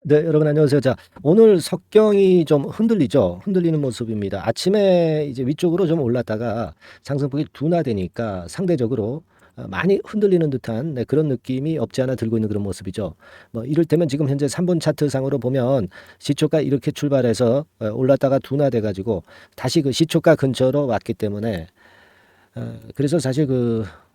네, 여러분 안녕하세요. 자, 오늘 석경이 좀 흔들리죠? 흔들리는 모습입니다. 아침에 이제 위쪽으로 좀 올랐다가 상승폭이 둔화되니까 상대적으로 많이 흔들리는 듯한 그런 느낌이 없지 않아 들고 있는 그런 모습이죠. 뭐 이를테면 지금 현재 3분 차트 상으로 보면 시초가 이렇게 출발해서 올랐다가 둔화돼 가지고 다시 그 시초가 근처로 왔기 때문에 그래서 사실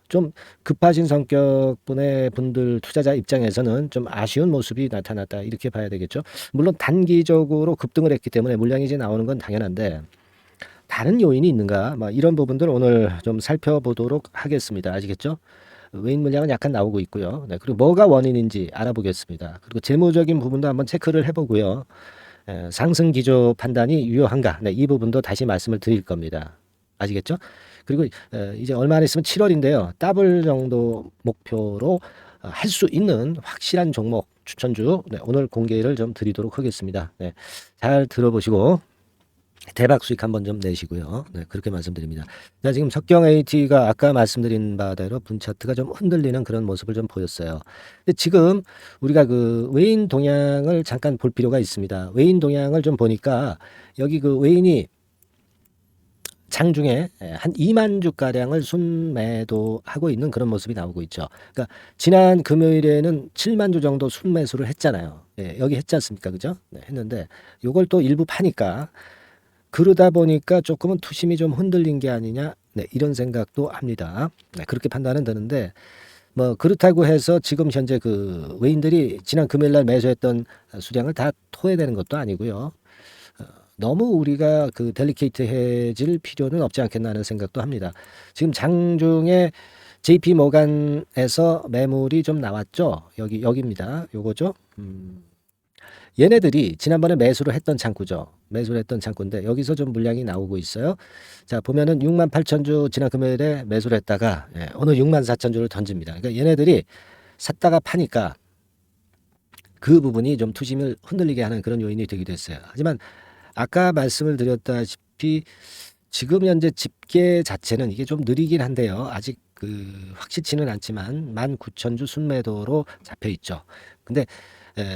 좀 급하신 성격분의 분들 투자자 입장에서는 좀 아쉬운 모습이 나타났다 이렇게 봐야 되겠죠. 물론 단기적으로 급등을 했기 때문에 물량이 이제 나오는 건 당연한데 다른 요인이 있는가? 뭐 이런 부분들 오늘 좀 살펴보도록 하겠습니다. 아시겠죠? 외인 물량은 약간 나오고 있고요. 네, 그리고 뭐가 원인인지 알아보겠습니다. 그리고 재무적인 부분도 한번 체크를 해보고요. 상승 기조 판단이 유효한가? 네, 이 부분도 다시 말씀을 드릴 겁니다. 아시겠죠? 그리고 이제 얼마 안 있으면 7월인데요. 더블 정도 목표로 할 수 있는 확실한 종목 추천주 오늘 공개를 좀 드리도록 하겠습니다. 네, 잘 들어보시고 대박 수익 한번 좀 내시고요. 네, 그렇게 말씀드립니다. 자, 지금 석경 AT가 아까 말씀드린 바대로 분 차트가 좀 흔들리는 그런 모습을 좀 보였어요. 근데 지금 우리가 그 외인 동향을 잠깐 볼 필요가 있습니다. 외인 동향을 좀 보니까 여기 그 외인이 장중에 한 2만 주가량을 순매도하고 있는 그런 모습이 나오고 있죠. 그러니까 지난 금요일에는 7만 주 정도 순매수를 했잖아요. 예, 여기 했지 않습니까? 그죠? 네, 했는데 요걸 또 일부 파니까 그러다 보니까 조금은 투심이 좀 흔들린 게 아니냐. 네, 이런 생각도 합니다. 네, 그렇게 판단은 되는데 뭐 그렇다고 해서 지금 현재 그 외인들이 지난 금요일 날 매수했던 수량을 다 토해내는 것도 아니고요. 너무 우리가 그 델리케이트해질 필요는 없지 않겠나 하는 생각도 합니다. 지금 장중에 JP 모간에서 매물이 좀 나왔죠. 여기입니다. 요거죠. 얘네들이 지난번에 매수를 했던 창구죠. 매수를 했던 창구인데 여기서 좀 물량이 나오고 있어요. 자, 보면은 6만 8천 주 지난 금요일에 매수를 했다가 오늘 6만 4천 주를 던집니다. 그러니까 얘네들이 샀다가 파니까 그 부분이 좀 투심을 흔들리게 하는 그런 요인이 되기도 했어요. 하지만 아까 말씀을 드렸다시피 지금 현재 집계 자체는 이게 좀 느리긴 한데요. 아직 확실치는 않지만 19,000주 순매도로 잡혀 있죠. 근데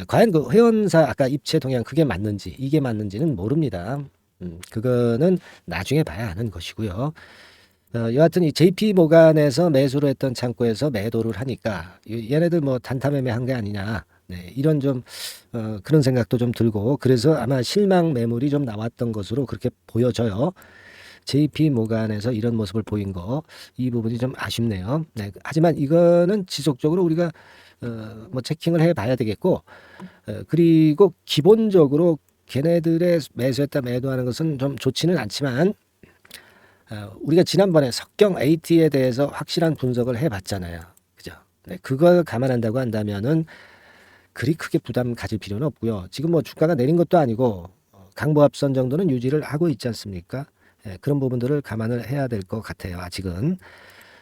과연 그 회원사 아까 입체 동향 그게 맞는지 이게 맞는지는 모릅니다. 그거는 나중에 봐야 하는 것이고요. 여하튼 이 JP 모간에서 매수를 했던 창구에서 매도를 하니까 얘네들 뭐 단타 매매한 게 아니냐. 네, 이런 좀 그런 생각도 좀 들고 그래서 아마 실망 매물이 좀 나왔던 것으로 그렇게 보여져요. JP 모간에서 이런 모습을 보인 거 이 부분이 좀 아쉽네요. 네, 하지만 이거는 지속적으로 우리가 뭐 체킹을 해봐야 되겠고 그리고 기본적으로 걔네들의 매수했다 매도하는 것은 좀 좋지는 않지만 우리가 지난번에 석경 AT에 대해서 확실한 분석을 해봤잖아요. 그죠? 네, 그걸 감안한다고 한다면은 그리 크게 부담 가질 필요는 없고요. 지금 뭐 주가가 내린 것도 아니고 강보합선 정도는 유지를 하고 있지 않습니까? 그런 부분들을 감안을 해야 될 것 같아요. 아직은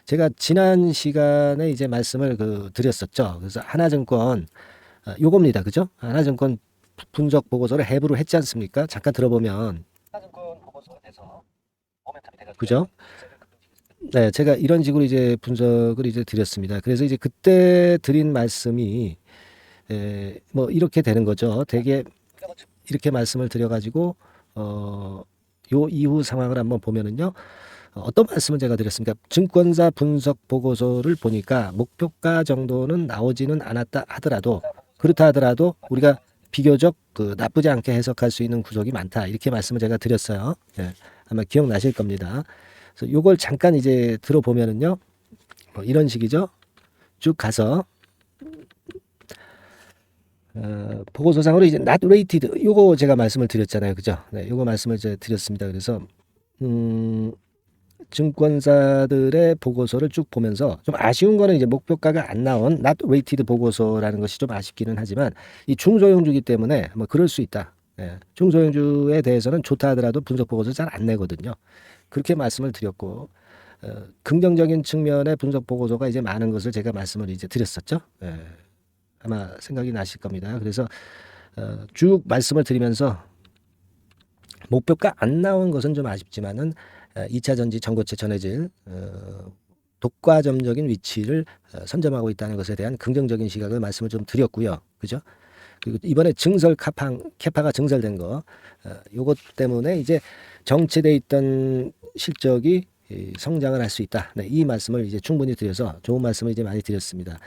제가 지난 시간에 이제 말씀을 드렸었죠. 그래서 하나증권 요겁니다, 그죠? 하나증권 분석 보고서를 해부를 했지 않습니까? 잠깐 들어보면 하나증권 보고서에서 그죠? 네, 제가 이런 식으로 이제 분석을 이제 드렸습니다. 그래서 이제 그때 드린 말씀이 뭐 이렇게 되는 거죠. 되게 이렇게 말씀을 드려가지고 요 이후 상황을 한번 보면은요. 어떤 말씀을 제가 드렸습니까? 증권사 분석 보고서를 보니까 목표가 정도는 나오지는 않았다 하더라도 그렇다 하더라도 우리가 비교적 나쁘지 않게 해석할 수 있는 구석이 많다 이렇게 말씀을 제가 드렸어요. 예, 아마 기억나실 겁니다. 그래서 요걸 잠깐 이제 들어보면은요. 뭐 이런 식이죠. 쭉 가서 보고서상으로 이제 not rated 요거 제가 말씀을 드렸잖아요. 그죠? 네, 요거 말씀을 제가 드렸습니다. 그래서 증권사들의 보고서를 쭉 보면서 좀 아쉬운 거는 이제 목표가가 안 나온 not rated 보고서라는 것이 좀 아쉽기는 하지만 이 중소형주기 때문에 뭐 그럴 수 있다. 예, 중소형주에 대해서는 좋다 하더라도 분석 보고서 잘 안 내거든요. 그렇게 말씀을 드렸고 긍정적인 측면의 분석 보고서가 이제 많은 것을 제가 말씀을 이제 드렸었죠. 예, 아마 생각이 나실 겁니다. 그래서 쭉 말씀을 드리면서 목표가 안 나온 것은 좀 아쉽지만은 2차 전지 전고체 전해질 독과점적인 위치를 선점하고 있다는 것에 대한 긍정적인 시각을 말씀을 좀 드렸고요. 그죠? 그리고 이번에 캐파가 증설된 거, 요것 때문에 이제 정체돼 있던 실적이 성장을 할 수 있다. 네, 이 말씀을 이제 충분히 드려서 좋은 말씀을 이제 많이 드렸습니다.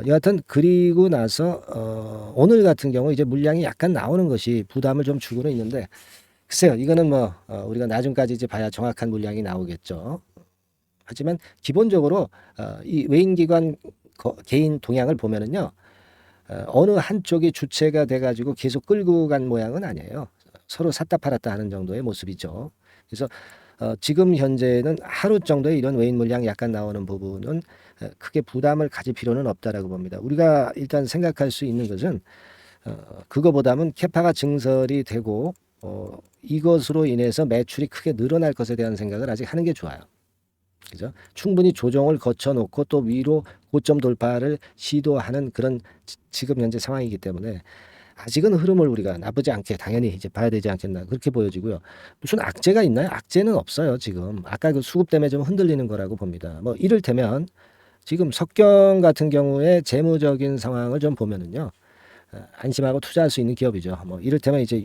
여하튼 그리고 나서 오늘 같은 경우 이제 물량이 약간 나오는 것이 부담을 좀 주고는 있는데, 글쎄요, 이거는 뭐 우리가 나중까지 이제 봐야 정확한 물량이 나오겠죠. 하지만 기본적으로 이 외인기관 개인 동향을 보면은요, 어느 한쪽이 주체가 돼가지고 계속 끌고 간 모양은 아니에요. 서로 샀다 팔았다 하는 정도의 모습이죠. 그래서 지금 현재는 하루 정도의 이런 외인 물량 약간 나오는 부분은 크게 부담을 가질 필요는 없다라고 봅니다. 우리가 일단 생각할 수 있는 것은 그거보다는 캐파가 증설이 되고 이것으로 인해서 매출이 크게 늘어날 것에 대한 생각을 아직 하는 게 좋아요. 그죠? 충분히 조정을 거쳐놓고 또 위로 고점 돌파를 시도하는 그런 지금 현재 상황이기 때문에 아직은 흐름을 우리가 나쁘지 않게 당연히 이제 봐야 되지 않겠나 그렇게 보여지고요. 무슨 악재가 있나요? 악재는 없어요. 지금 아까 그 수급 때문에 좀 흔들리는 거라고 봅니다. 뭐 이를테면 지금 석경 같은 경우에 재무적인 상황을 좀 보면은요, 안심하고 투자할 수 있는 기업이죠. 뭐 이를테면 이제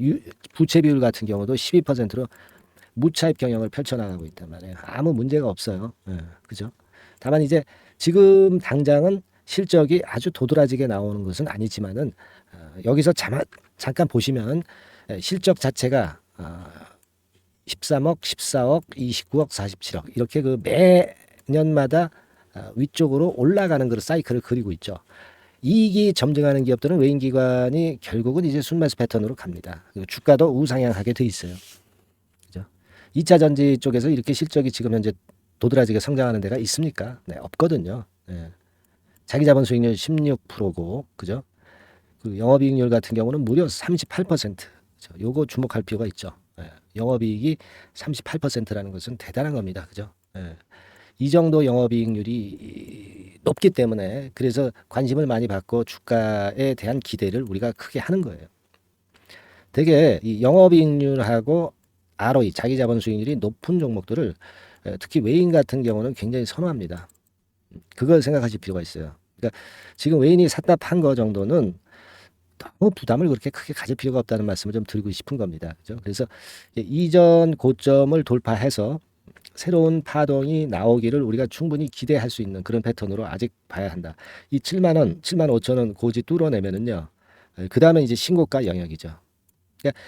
부채 비율 같은 경우도 12%로 무차입 경영을 펼쳐나가고 있단 말이에요. 아무 문제가 없어요. 그죠? 다만 이제 지금 당장은 실적이 아주 도드라지게 나오는 것은 아니지만은 여기서 잠깐 보시면 실적 자체가 13억, 14억, 29억, 47억 이렇게 그 매년마다 위쪽으로 올라가는 그런 사이클을 그리고 있죠. 이익이 점증하는 기업들은 외인기관이 결국은 이제 순매수 패턴으로 갑니다. 그리고 주가도 우상향하게 돼 있어요. 2차 전지 쪽에서 이렇게 실적이 지금 현재 도드라지게 성장하는 데가 있습니까? 네, 없거든요. 네. 자기 자본 수익률 16%고, 그죠? 그 영업이익률 같은 경우는 무려 38%. 그죠? 요거 주목할 필요가 있죠. 네. 영업이익이 38%라는 것은 대단한 겁니다. 그죠? 네. 이 정도 영업이익률이 높기 때문에 그래서 관심을 많이 받고 주가에 대한 기대를 우리가 크게 하는 거예요. 되게 이 영업이익률하고 ROE, 자기 자본 수익률이 높은 종목들을 특히 외인 같은 경우는 굉장히 선호합니다. 그걸 생각하실 필요가 있어요. 그러니까 지금 외인이 샀다 판 거 정도는 너무 부담을 그렇게 크게 가질 필요가 없다는 말씀을 좀 드리고 싶은 겁니다. 그죠? 그래서 이전 고점을 돌파해서 새로운 파동이 나오기를 우리가 충분히 기대할 수 있는 그런 패턴으로 아직 봐야 한다. 이 7만 원, 7만 5천 원 고지 뚫어내면은요, 그 다음에 이제 신고가 영역이죠. 그러니까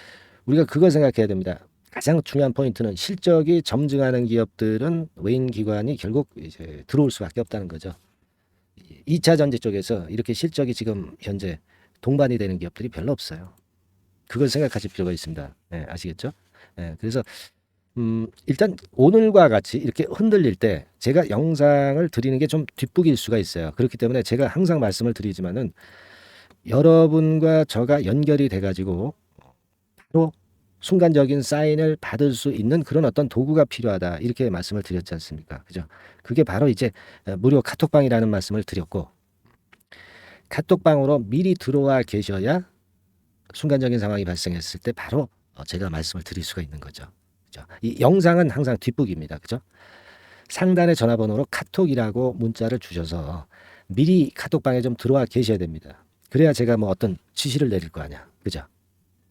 우리가 그걸 생각해야 됩니다. 가장 중요한 포인트는 실적이 점증하는 기업들은 외인 기관이 결국 이제 들어올 수밖에 없다는 거죠. 2차 전지 쪽에서 이렇게 실적이 지금 현재 동반이 되는 기업들이 별로 없어요. 그걸 생각하실 필요가 있습니다. 네, 아시겠죠? 네, 그래서 일단 오늘과 같이 이렇게 흔들릴 때 제가 영상을 드리는 게 좀 뒷북일 수가 있어요. 그렇기 때문에 제가 항상 말씀을 드리지만은 여러분과 저가 연결이 돼가지고 바로 순간적인 사인을 받을 수 있는 그런 어떤 도구가 필요하다 이렇게 말씀을 드렸지 않습니까? 그죠? 그게 바로 이제 무료 카톡방이라는 말씀을 드렸고, 카톡방으로 미리 들어와 계셔야 순간적인 상황이 발생했을 때 바로 제가 말씀을 드릴 수가 있는 거죠. 그죠? 이 영상은 항상 뒷북입니다. 그죠? 상단의 전화번호로 카톡이라고 문자를 주셔서 미리 카톡방에 좀 들어와 계셔야 됩니다. 그래야 제가 뭐 어떤 지시를 내릴 거 아니야. 그죠?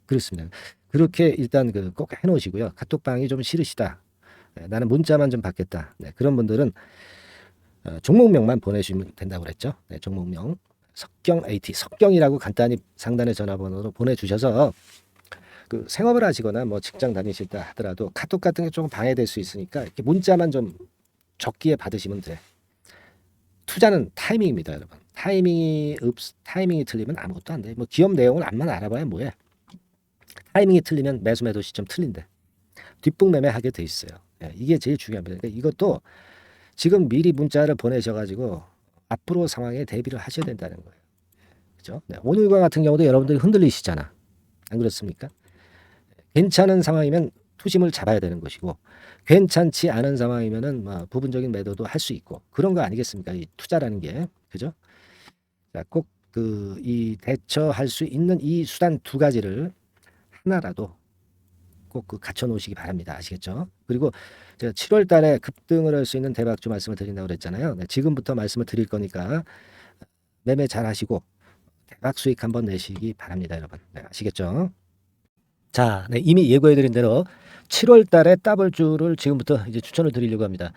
그렇습니다. 그렇게 일단 꼭 해놓으시고요. 카톡방이 좀 싫으시다. 네, 나는 문자만 좀 받겠다. 네, 그런 분들은 종목명만 보내주시면 된다고 그랬죠. 네, 종목명 석경 AT 석경이라고 간단히 상단의 전화번호로 보내주셔서 그 생업을 하시거나 뭐 직장 다니실 때 하더라도 카톡 같은 게 조금 방해될 수 있으니까 이렇게 문자만 좀 적기에 받으시면 돼. 투자는 타이밍입니다, 여러분. 타이밍이 틀리면 아무것도 안 돼. 뭐 기업 내용을 안만 알아봐야 뭐해. 타이밍이 틀리면 매수 매도 시점 틀린데 뒷북매매 하게 돼 있어요. 이게 제일 중요합니다. 그러니까 이것도 지금 미리 문자를 보내셔가지고 앞으로 상황에 대비를 하셔야 된다는 거예요. 그죠? 네, 오늘과 같은 경우도 여러분들이 흔들리시잖아. 안 그렇습니까? 괜찮은 상황이면 투심을 잡아야 되는 것이고, 괜찮지 않은 상황이면은 뭐 부분적인 매도도 할 수 있고 그런 거 아니겠습니까? 이 투자라는 게. 그죠? 자, 꼭 이 대처할 수 있는 이 수단 두 가지를 하나라도 꼭 갖춰 놓으시기 바랍니다. 아시겠죠? 그리고 제가 7월 달에 급등을 할 수 있는 대박주 말씀을 드린다고 그랬잖아요. 네, 지금부터 말씀을 드릴 거니까 매매 잘 하시고 대박 수익 한번 내시기 바랍니다, 여러분. 네, 아시겠죠? 자, 네, 이미 예고해드린 대로 7월 달에 더블주를 지금부터 이제 추천을 드리려고 합니다.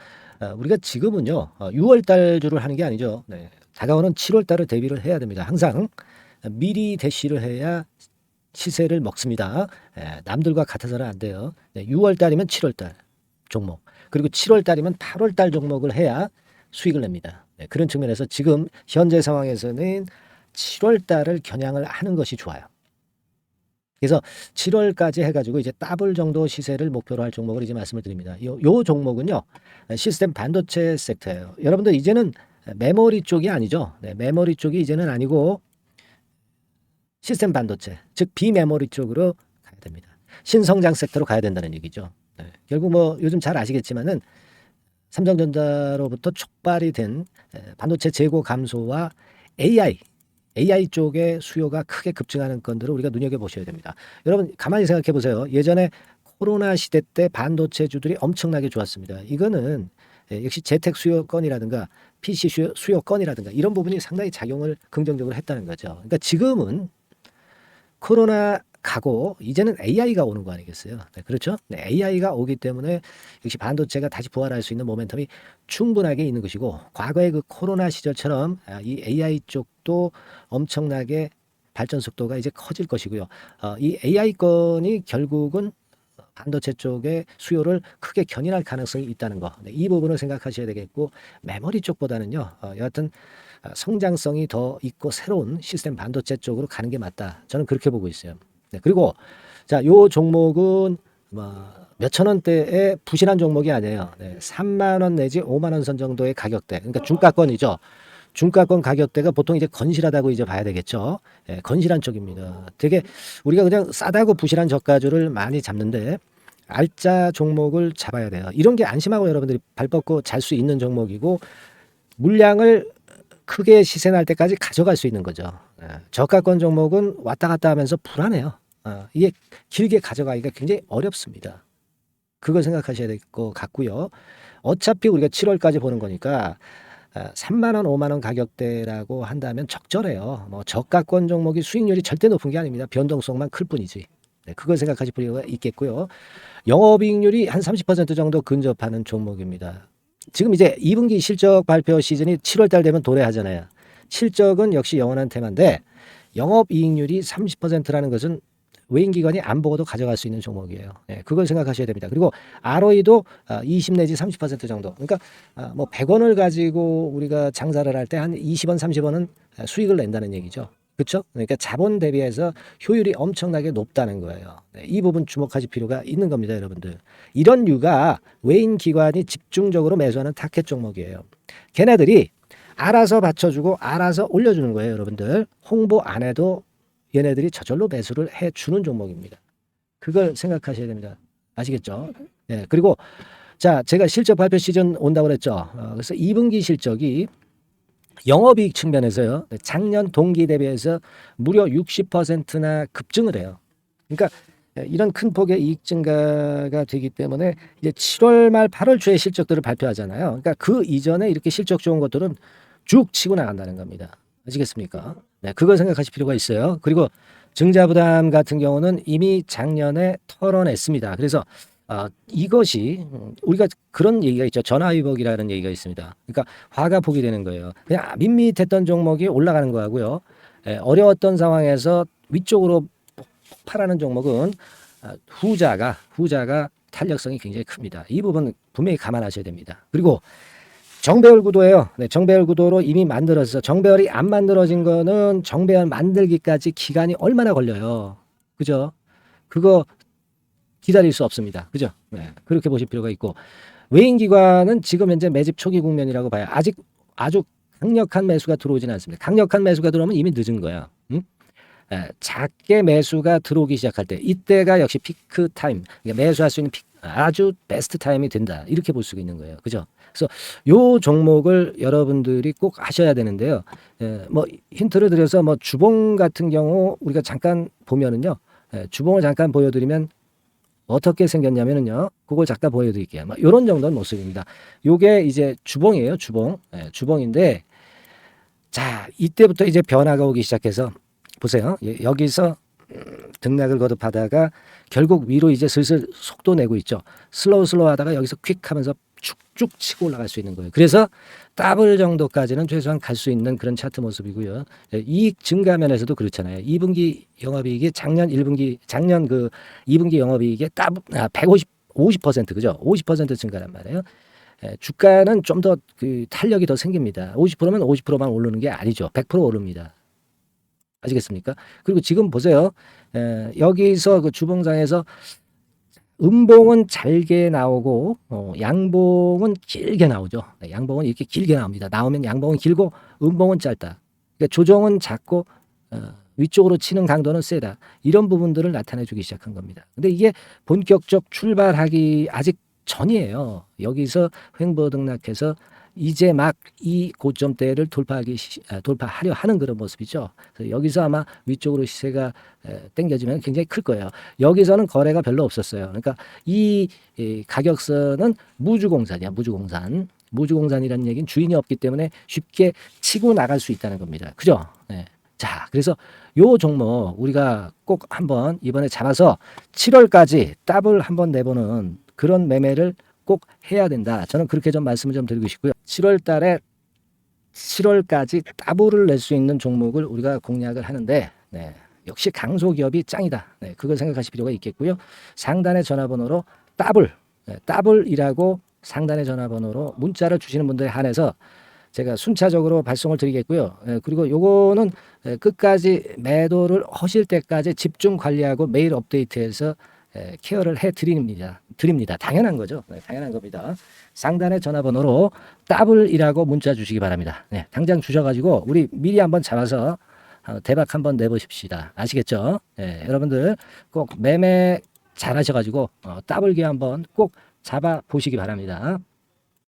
우리가 지금은요, 6월 달 주를 하는 게 아니죠. 네, 다가오는 7월 달을 대비를 해야 됩니다. 항상 미리 대시를 해야 시세를 먹습니다. 남들과 같아서는 안 돼요. 네, 6월 달이면 7월 달 종목, 그리고 7월 달이면 8월 달 종목을 해야 수익을 냅니다. 네, 그런 측면에서 지금 현재 상황에서는 7월 달을 겨냥을 하는 것이 좋아요. 그래서 7월까지 해가지고 이제 더블 정도 시세를 목표로 할 종목을 이제 말씀을 드립니다. 요 종목은요, 시스템 반도체 섹터예요. 여러분들 이제는 메모리 쪽이 아니죠. 네, 메모리 쪽이 이제는 아니고 시스템 반도체, 즉 비메모리 쪽으로 가야 됩니다. 신성장 섹터로 가야 된다는 얘기죠. 네, 결국 뭐 요즘 잘 아시겠지만은 삼성전자로부터 촉발이 된 반도체 재고 감소와 AI 쪽의 수요가 크게 급증하는 건들을 우리가 눈여겨보셔야 됩니다. 여러분 가만히 생각해 보세요. 예전에 코로나 시대 때 반도체주들이 엄청나게 좋았습니다. 이거는 역시 재택 수요건이라든가 PC 수요건이라든가 이런 부분이 상당히 작용을 긍정적으로 했다는 거죠. 그러니까 지금은 코로나 가고 이제는 AI가 오는 거 아니겠어요? 네, 그렇죠? 네, AI가 오기 때문에 역시 반도체가 다시 부활할 수 있는 모멘텀이 충분하게 있는 것이고, 과거의 그 코로나 시절처럼 이 AI 쪽도 엄청나게 발전 속도가 이제 커질 것이고요. 이 AI 건이 결국은 반도체 쪽의 수요를 크게 견인할 가능성이 있다는 거. 네, 이 부분을 생각하셔야 되겠고, 메모리 쪽보다는요, 여하튼 성장성이 더 있고 새로운 시스템 반도체 쪽으로 가는 게 맞다. 저는 그렇게 보고 있어요. 네, 그리고 자, 요 종목은 뭐 몇천 원대의 부실한 종목이 아니에요. 네, 3만 원 내지 5만 원 선 정도의 가격대. 그러니까 중가권이죠. 중가권 가격대가 보통 이제 건실하다고 이제 봐야 되겠죠. 예, 건실한 쪽입니다. 되게 우리가 그냥 싸다고 부실한 저가주를 많이 잡는데 알짜 종목을 잡아야 돼요. 이런 게 안심하고 여러분들이 발 뻗고 잘 수 있는 종목이고, 물량을 크게 시세 날 때까지 가져갈 수 있는 거죠. 저가권 종목은 왔다 갔다 하면서 불안해요. 이게 길게 가져가기가 굉장히 어렵습니다. 그걸 생각하셔야 될 것 같고요. 어차피 우리가 7월까지 보는 거니까 3만 원, 5만 원 가격대라고 한다면 적절해요. 뭐 저가권 종목이 수익률이 절대 높은 게 아닙니다. 변동성만 클 뿐이지. 네, 그걸 생각하실 필요가 있겠고요. 영업이익률이 한 30% 정도 근접하는 종목입니다. 지금 이제 2분기 실적 발표 시즌이 7월 달 되면 도래하잖아요. 실적은 역시 영원한 테마인데 영업이익률이 30%라는 것은 외인기관이 안 보고도 가져갈 수 있는 종목이에요. 네, 그걸 생각하셔야 됩니다. 그리고 ROE도 20 내지 30% 정도. 그러니까 뭐 100원을 가지고 우리가 장사를 할 때 한 20원, 30원은 수익을 낸다는 얘기죠. 그렇죠? 그러니까 자본 대비해서 효율이 엄청나게 높다는 거예요. 네, 이 부분 주목하실 필요가 있는 겁니다, 여러분들. 이런 류가 외인 기관이 집중적으로 매수하는 타켓 종목이에요. 걔네들이 알아서 받쳐주고 알아서 올려주는 거예요, 여러분들. 홍보 안 해도 얘네들이 저절로 매수를 해주는 종목입니다. 그걸 생각하셔야 됩니다. 아시겠죠? 네, 그리고 자, 제가 실적 발표 시즌 온다고 그랬죠. 그래서 2분기 실적이 영업이익 측면에서요, 작년 동기 대비해서 무려 60%나 급증을 해요. 그러니까 이런 큰 폭의 이익 증가가 되기 때문에 이제 7월 말 8월 초에 실적들을 발표하잖아요. 그러니까 그 이전에 이렇게 실적 좋은 것들은 쭉 치고 나간다는 겁니다. 아시겠습니까? 네, 그걸 생각하실 필요가 있어요. 그리고 증자부담 같은 경우는 이미 작년에 털어냈습니다. 그래서 이것이 우리가 그런 얘기가 있죠. 전화위복이라는 얘기가 있습니다. 그러니까 화가 복이 되는 거예요. 그냥 밋밋했던 종목이 올라가는 거하고요. 어려웠던 상황에서 위쪽으로 폭발하는 종목은 후자가 탄력성이 굉장히 큽니다. 이 부분 분명히 감안하셔야 됩니다. 그리고 정배열 구도예요. 네, 정배열 구도로 이미 만들어서 정배열이 안 만들어진 거는 정배열 만들기까지 기간이 얼마나 걸려요. 그죠? 그거 기다릴 수 없습니다. 그죠? 네, 그렇게 보실 필요가 있고, 외인기관은 지금 현재 매집 초기 국면이라고 봐요. 아직 아주 강력한 매수가 들어오지는 않습니다. 강력한 매수가 들어오면 이미 늦은 거야. 응? 작게 매수가 들어오기 시작할 때, 이때가 역시 피크 타임, 그러니까 매수할 수 있는 아주 베스트 타임이 된다. 이렇게 볼 수가 있는 거예요. 그죠? 그래서 요 종목을 여러분들이 꼭 하셔야 되는데요. 뭐 힌트를 드려서 뭐 주봉 같은 경우 우리가 잠깐 보면은요, 주봉을 잠깐 보여드리면 어떻게 생겼냐면은요, 그걸 잠깐 보여드릴게요. 뭐 이런 정도는 모습입니다. 요게 이제 주봉이에요, 주봉. 주봉인데, 자, 이때부터 이제 변화가 오기 시작해서 보세요. 여기서 등락을 거듭하다가 결국 위로 이제 슬슬 속도 내고 있죠. 슬로우 하다가 여기서 퀵 하면서 쭉쭉 치고 올라갈 수 있는 거예요. 그래서 더블 정도까지는 최소한 갈 수 있는 그런 차트 모습이고요. 이익 증가 면에서도 그렇잖아요. 2분기 영업이익이 작년 2분기 영업이익의 50% 그죠? 50% 증가란 말이에요. 주가는 좀 더 그 탄력이 더 생깁니다. 50%면 50%만 오르는 게 아니죠. 100% 오릅니다. 아시겠습니까? 그리고 지금 보세요. 여기서 그 주봉상에서 음봉은 잘게 나오고 양봉은 길게 나오죠. 네, 양봉은 이렇게 길게 나옵니다. 나오면 양봉은 길고 음봉은 짧다. 그러니까 조정은 작고 위쪽으로 치는 강도는 세다. 이런 부분들을 나타내주기 시작한 겁니다. 근데 이게 본격적 출발하기 아직 전이에요. 여기서 횡보 등락해서 이제 막 이 고점대를 돌파하려 하는 그런 모습이죠. 그래서 여기서 아마 위쪽으로 시세가 당겨지면 굉장히 클 거예요. 여기서는 거래가 별로 없었어요. 그러니까 이 가격선은 무주공산이야. 무주공산이라는 얘기는 주인이 없기 때문에 쉽게 치고 나갈 수 있다는 겁니다. 그죠? 네. 자, 그래서 요 종목 우리가 꼭 한번 이번에 잡아서 7월까지 더블 한번 내보는 그런 매매를 꼭 해야 된다. 저는 그렇게 좀 말씀을 좀 드리고 싶고요. 7월 달에 7월까지 더블을 낼 수 있는 종목을 우리가 공략을 하는데 네, 역시 강소기업이 짱이다. 네, 그걸 생각하실 필요가 있겠고요. 상단의 전화번호로 더블이라고 상단의 전화번호로 문자를 주시는 분들에 한해서 제가 순차적으로 발송을 드리겠고요. 그리고 요거는 끝까지 매도를 하실 때까지 집중 관리하고 매일 업데이트해서 케어를 해 드립니다. 당연한 거죠. 네, 당연한 겁니다. 상단의 전화번호로 더블이라고 문자 주시기 바랍니다. 네, 당장 주셔가지고 우리 미리 한번 잡아서 대박 한번 내보십시다. 아시겠죠? 네, 여러분들 꼭 매매 잘 하셔가지고 더블기 한번 꼭 잡아 보시기 바랍니다.